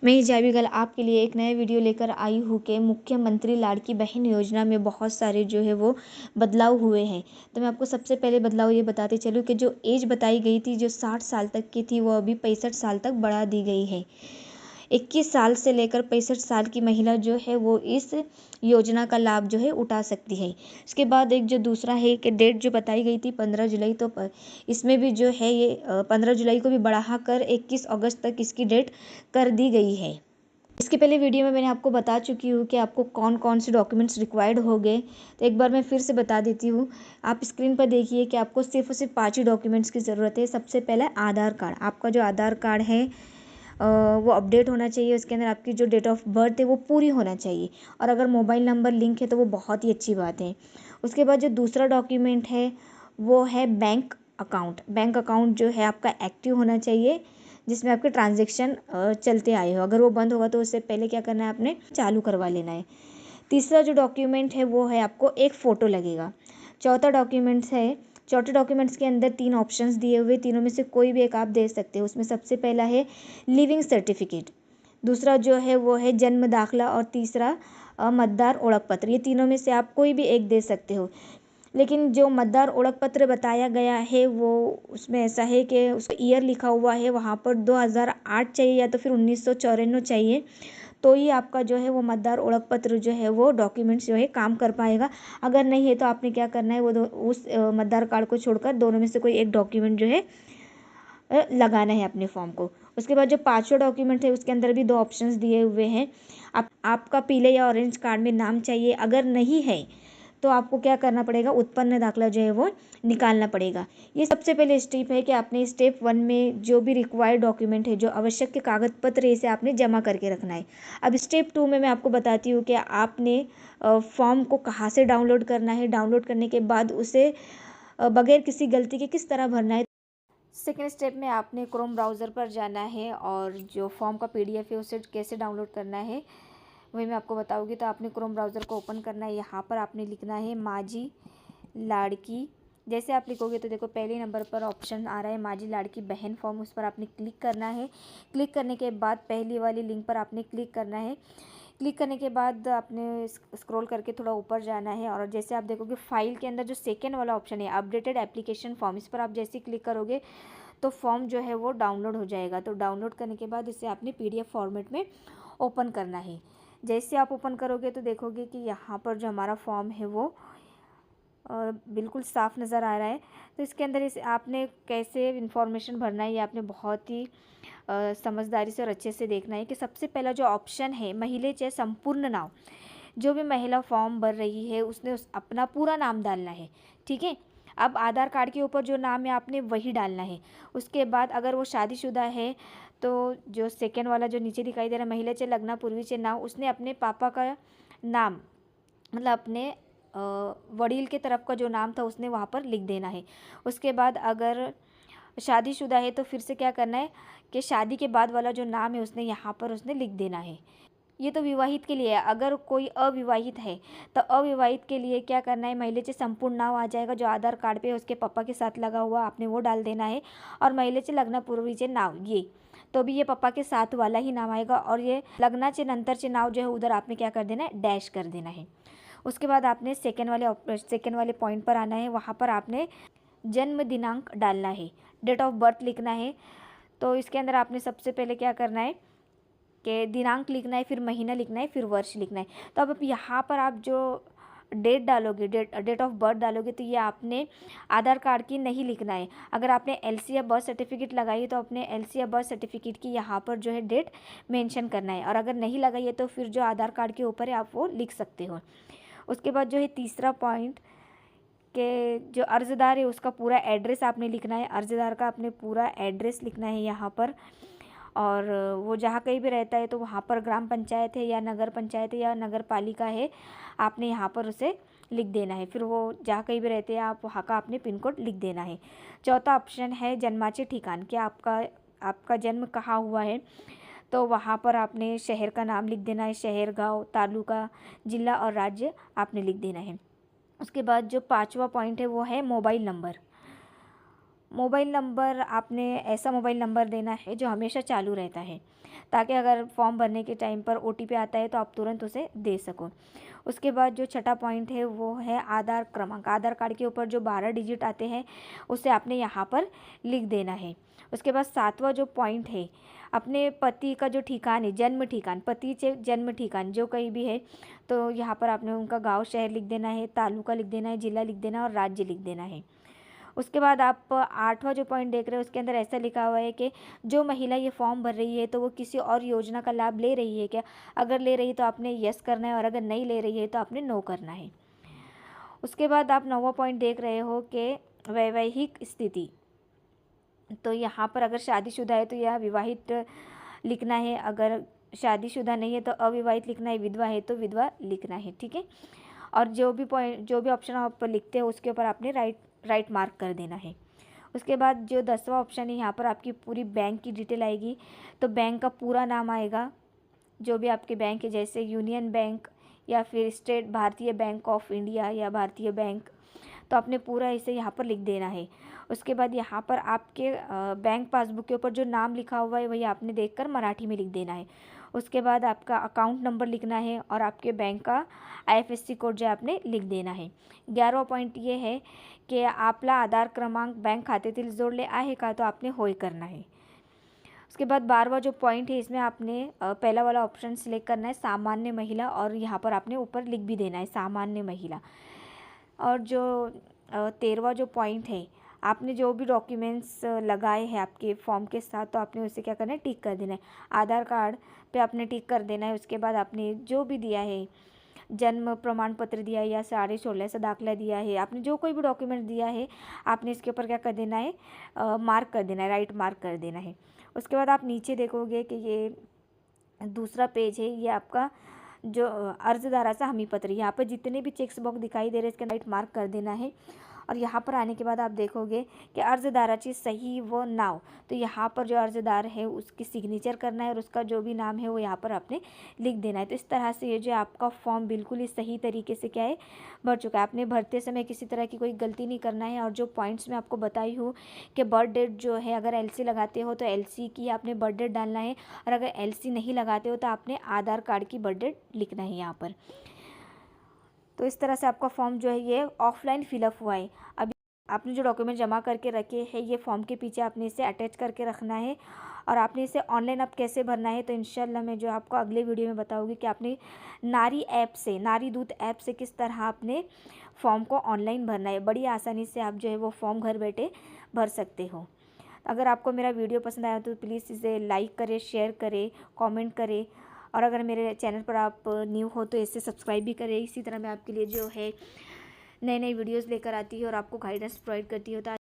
मैं हिजाबी कल आपके लिए एक नया वीडियो लेकर आई हूँ कि मुख्यमंत्री लाड़की बहन योजना में बहुत सारे जो है वो बदलाव हुए हैं। तो मैं आपको सबसे पहले बदलाव ये बताते चलूँ कि जो एज बताई गई थी जो 60 साल तक की थी वो अभी 65 साल तक बढ़ा दी गई है। 21 साल से लेकर 65 साल की महिला जो है वो इस योजना का लाभ जो है उठा सकती है। इसके बाद एक जो दूसरा है कि डेट जो बताई गई थी 15 जुलाई, तो इसमें भी जो है ये 15 जुलाई को भी बढ़ाकर 21 अगस्त तक इसकी डेट कर दी गई है। इसके पहले वीडियो में मैंने आपको बता चुकी हूँ कि आपको कौन कौन से डॉक्यूमेंट्स रिक्वायर्ड होंगे। तो एक बार मैं फिर से बता देती हूँ। आप स्क्रीन पर देखिए कि आपको सिर्फ और सिर्फ 5 ही डॉक्यूमेंट्स की ज़रूरत है। सबसे पहला आधार कार्ड। आपका जो आधार कार्ड है वो अपडेट होना चाहिए। उसके अंदर आपकी जो डेट ऑफ बर्थ है वो पूरी होना चाहिए, और अगर मोबाइल नंबर लिंक है तो वो बहुत ही अच्छी बात है। उसके बाद जो दूसरा डॉक्यूमेंट है वो है बैंक अकाउंट। बैंक अकाउंट जो है आपका एक्टिव होना चाहिए, जिसमें आपके ट्रांजैक्शन चलते आए हो। अगर वो बंद होगा तो उससे पहले क्या करना है, आपने चालू करवा लेना है। तीसरा जो डॉक्यूमेंट है वो है आपको एक फ़ोटो लगेगा। चौथे डॉक्यूमेंट्स के अंदर 3 ऑप्शंस दिए हुए, तीनों में से कोई भी एक आप दे सकते हो। उसमें सबसे पहला है लिविंग सर्टिफिकेट, दूसरा जो है वो है जन्म दाखला, और तीसरा मतदार ओळख पत्र। ये तीनों में से आप कोई भी एक दे सकते हो। लेकिन जो मतदार ओळख पत्र बताया गया है वो उसमें ऐसा है कि उसका ईयर लिखा हुआ है वहाँ पर 2008 चाहिए या तो फिर 1994 चाहिए, तो ही आपका जो है वो मतदार ओळख पत्र जो है वो डॉक्यूमेंट्स जो है काम कर पाएगा। अगर नहीं है तो आपने क्या करना है, वो उस मतदार कार्ड को छोड़कर दोनों में से कोई एक डॉक्यूमेंट जो है लगाना है अपने फॉर्म को। उसके बाद जो पांचवा डॉक्यूमेंट है उसके अंदर भी 2 ऑप्शंस दिए हुए हैं। आपका पीले या ऑरेंज कार्ड में नाम चाहिए। अगर नहीं है तो आपको क्या करना पड़ेगा, उत्पन्न दाखला जो है वो निकालना पड़ेगा। ये सबसे पहले स्टेप है कि आपने स्टेप 1 में जो भी रिक्वायर्ड डॉक्यूमेंट है, जो आवश्यक के कागज पत्र, इसे आपने जमा करके रखना है। अब स्टेप 2 में मैं आपको बताती हूँ कि आपने फॉर्म को कहाँ से डाउनलोड करना है, डाउनलोड करने के बाद उसे बगैर किसी गलती के किस तरह भरना है। सेकेंड स्टेप में आपने क्रोम ब्राउज़र पर जाना है और जो फॉर्म का PDF है उसे कैसे डाउनलोड करना है वही मैं आपको बताऊंगी। तो आपने क्रोम ब्राउज़र को ओपन करना है। यहाँ पर आपने लिखना है माझी लाड़की। जैसे आप लिखोगे तो देखो पहले नंबर पर ऑप्शन आ रहा है माझी लाड़की बहन फॉर्म, उस पर आपने क्लिक करना है। क्लिक करने के बाद पहली वाली लिंक पर आपने क्लिक करना है। क्लिक करने के बाद आपने स्क्रॉल करके थोड़ा ऊपर जाना है, और जैसे आप देखोगे फाइल के अंदर जो सेकेंड वाला ऑप्शन है अपडेटेड एप्लीकेशन फॉर्म, इस पर आप जैसे क्लिक करोगे तो फॉर्म जो है वो डाउनलोड हो जाएगा। तो डाउनलोड करने के बाद इसे आपने PDF फॉर्मेट में ओपन करना है। जैसे आप ओपन करोगे तो देखोगे कि यहाँ पर जो हमारा फॉर्म है वो बिल्कुल साफ़ नज़र आ रहा है। तो इसके अंदर इसे आपने कैसे इन्फॉर्मेशन भरना है ये आपने बहुत ही समझदारी से और अच्छे से देखना है। कि सबसे पहला जो ऑप्शन है महिलेचे संपूर्ण नाव, जो भी महिला फॉर्म भर रही है उसने अपना पूरा नाम डालना है। ठीक है, अब आधार कार्ड के ऊपर जो नाम है आपने वही डालना है। उसके बाद अगर वो शादीशुदा है तो जो सेकेंड वाला जो नीचे दिखाई दे रहा है महिलेचे लग्नापूर्वीचे नाव, उसने अपने पापा का नाम मतलब अपने वडील के तरफ का जो नाम था उसने वहाँ पर लिख देना है। उसके बाद अगर शादीशुदा है तो फिर से क्या करना है कि शादी के बाद वाला जो नाम है उसने यहाँ पर उसने लिख देना है। ये तो विवाहित के लिए है। अगर कोई अविवाहित है तो अविवाहित के लिए क्या करना है, महिलेचे संपूर्ण नाव आ जाएगा जो आधार कार्ड पे उसके पापा के साथ लगा हुआ आपने वो डाल देना है, और महिलेचे लग्नापूर्वीचे नाव ये तो भी ये पापा के साथ वाला ही नाम आएगा, और ये लग्नाचे नंतरचे नाव जो है उधर आपने क्या कर देना है, डैश कर देना है। उसके बाद आपने सेकेंड वाले पॉइंट पर आना है। वहाँ पर आपने जन्म दिनांक डालना है, डेट ऑफ बर्थ लिखना है। तो इसके अंदर आपने सबसे पहले क्या करना है कि दिनांक लिखना है, फिर महीना लिखना है, फिर वर्ष लिखना है। तो अब यहाँ पर आप जो डेट डालोगे, डेट ऑफ बर्थ डालोगे, तो ये आपने आधार कार्ड की नहीं लिखना है। अगर आपने LC या बर्थ सर्टिफिकेट लगाई है तो अपने LC या बर्थ सर्टिफिकेट की यहाँ पर जो है डेट मेंशन करना है, और अगर नहीं लगाई है तो फिर जो आधार कार्ड के ऊपर है आप वो लिख सकते हो। उसके बाद जो है तीसरा पॉइंट कि जो अर्ज़दार है उसका पूरा एड्रेस आपने लिखना है। अर्ज़दार का आपने पूरा एड्रेस लिखना है यहाँ पर, और वो जहाँ कहीं भी रहता है तो वहाँ पर ग्राम पंचायत है या नगर पंचायत है या नगर पालिका है, आपने यहाँ पर उसे लिख देना है। फिर वो जहाँ कहीं भी रहते हैं आप वहाँ का आपने पिन कोड लिख देना है। चौथा ऑप्शन है जन्माचे ठिकान, कि आपका जन्म कहाँ हुआ है, तो वहाँ पर आपने शहर का नाम लिख देना है। शहर, गांव, तालुका, जिला और राज्य आपने लिख देना है। उसके बाद जो पांचवा पॉइंट है वो है मोबाइल नंबर। मोबाइल नंबर आपने ऐसा मोबाइल नंबर देना है जो हमेशा चालू रहता है, ताकि अगर फॉर्म भरने के टाइम पर OTP आता है तो आप तुरंत उसे दे सको। उसके बाद जो छठा पॉइंट है वो है आधार क्रमांक। आधार कार्ड के ऊपर जो 12 डिजिट आते हैं उसे आपने यहाँ पर लिख देना है। उसके बाद सातवां जो पॉइंट है, अपने पति का जो ठिकान है, जन्म ठिकान, पति से जन्म ठिकान जो कहीं भी है तो यहाँ पर आपने उनका गांव शहर लिख देना है, तालुका लिख देना है, जिला लिख देना है और राज्य लिख देना है। उसके बाद आप आठवां जो पॉइंट देख रहे हो उसके अंदर ऐसा लिखा हुआ है कि जो महिला ये फॉर्म भर रही है तो वो किसी और योजना का लाभ ले रही है क्या। अगर ले रही है तो आपने यस करना है और अगर नहीं ले रही है तो आपने नो करना है। उसके बाद आप नौवां पॉइंट देख रहे हो कि वैवाहिक स्थिति, तो यहाँ पर अगर शादीशुदा है तो यह विवाहित लिखना है, अगर शादीशुदा नहीं है तो अविवाहित लिखना है, विधवा है तो विधवा लिखना है। ठीक है, और जो भी ऑप्शन आप लिखते हो उसके ऊपर आपने राइट मार्क कर देना है। उसके बाद जो 10वां ऑप्शन है यहाँ पर आपकी पूरी बैंक की डिटेल आएगी, तो बैंक का पूरा नाम आएगा, जो भी आपके बैंक है, जैसे यूनियन बैंक या फिर स्टेट भारतीय बैंक ऑफ इंडिया या भारतीय बैंक, तो आपने पूरा इसे यहाँ पर लिख देना है। उसके बाद यहाँ पर आपके बैंक पासबुक के ऊपर जो नाम लिखा हुआ है वही आपने देखकर मराठी में लिख देना है। उसके बाद आपका अकाउंट नंबर लिखना है और आपके बैंक का IFSC कोड जो आपने लिख देना है। 11वां पॉइंट ये है की आपला आधार क्रमांक बँक खात्यातील जोडले आहे का, तो आपने होय करना है। उसके बाद 12वां जो पॉइंट है इसमें आपने पहला वाला ऑप्शन सिलेक्ट करना है सामान्य महिला, और यहाँ पर आपने ऊपर लिख भी देना है सामान्य महिला। और जो 13वां जो पॉइंट है, आपने जो भी डॉक्यूमेंट्स लगाए हैं आपके फॉर्म के साथ तो आपने उसे क्या करना है, टिक कर देना है। आधार कार्ड पे आपने टिक कर देना है। उसके बाद आपने जो भी दिया है, जन्म प्रमाण पत्र दिया है या 16.5 दाखला दिया है, आपने जो कोई भी डॉक्यूमेंट दिया है आपने इसके ऊपर क्या कर देना है, मार्क कर देना है, राइट मार्क कर देना है। उसके बाद आप नीचे देखोगे कि ये दूसरा पेज है, ये आपका जो अर्जदाराचा हमी पत्र, यहाँ पर जितने भी चेक्स बॉक्स दिखाई दे रहे हैं इसके राइट मार्क कर देना है। और यहाँ पर आने के बाद आप देखोगे कि अर्जदाराची सही व नाव, तो यहाँ पर जो अर्जदार है उसकी सिग्नेचर करना है और उसका जो भी नाम है वो यहाँ पर आपने लिख देना है। तो इस तरह से ये जो आपका फॉर्म बिल्कुल ही सही तरीके से क्या है, भर चुका है। आपने भरते समय किसी तरह की कोई गलती नहीं करना है। और जो पॉइंट्स मैं आपको बताई हूँ कि बर्थ डेट जो है, अगर LC लगाते हो तो LC की आपने बर्थ डेट डालना है, और अगर LC नहीं लगाते हो तो आपने आधार कार्ड की बर्थ डेट लिखना है यहाँ पर। तो इस तरह से आपका फॉर्म जो है ये ऑफलाइन फिलअप हुआ है। अभी आपने जो डॉक्यूमेंट जमा करके रखे हैं ये फॉर्म के पीछे आपने इसे अटैच करके रखना है, और आपने इसे ऑनलाइन अब कैसे भरना है तो इंशाल्लाह मैं जो आपको अगले वीडियो में बताऊंगी कि आपने नारी ऐप से, नारी दूत ऐप से किस तरह आपने फॉर्म को ऑनलाइन भरना है। बड़ी आसानी से आप जो है वो फॉर्म घर बैठे भर सकते हो। अगर आपको मेरा वीडियो पसंद आया तो प्लीज़ इसे लाइक करें, शेयर करें, कमेंट करें, और अगर मेरे चैनल पर आप न्यू हो तो इसे सब्सक्राइब भी करें। इसी तरह मैं आपके लिए जो है नई नई वीडियोस लेकर आती हूँ और आपको गाइडेंस प्रोवाइड करती हूँ।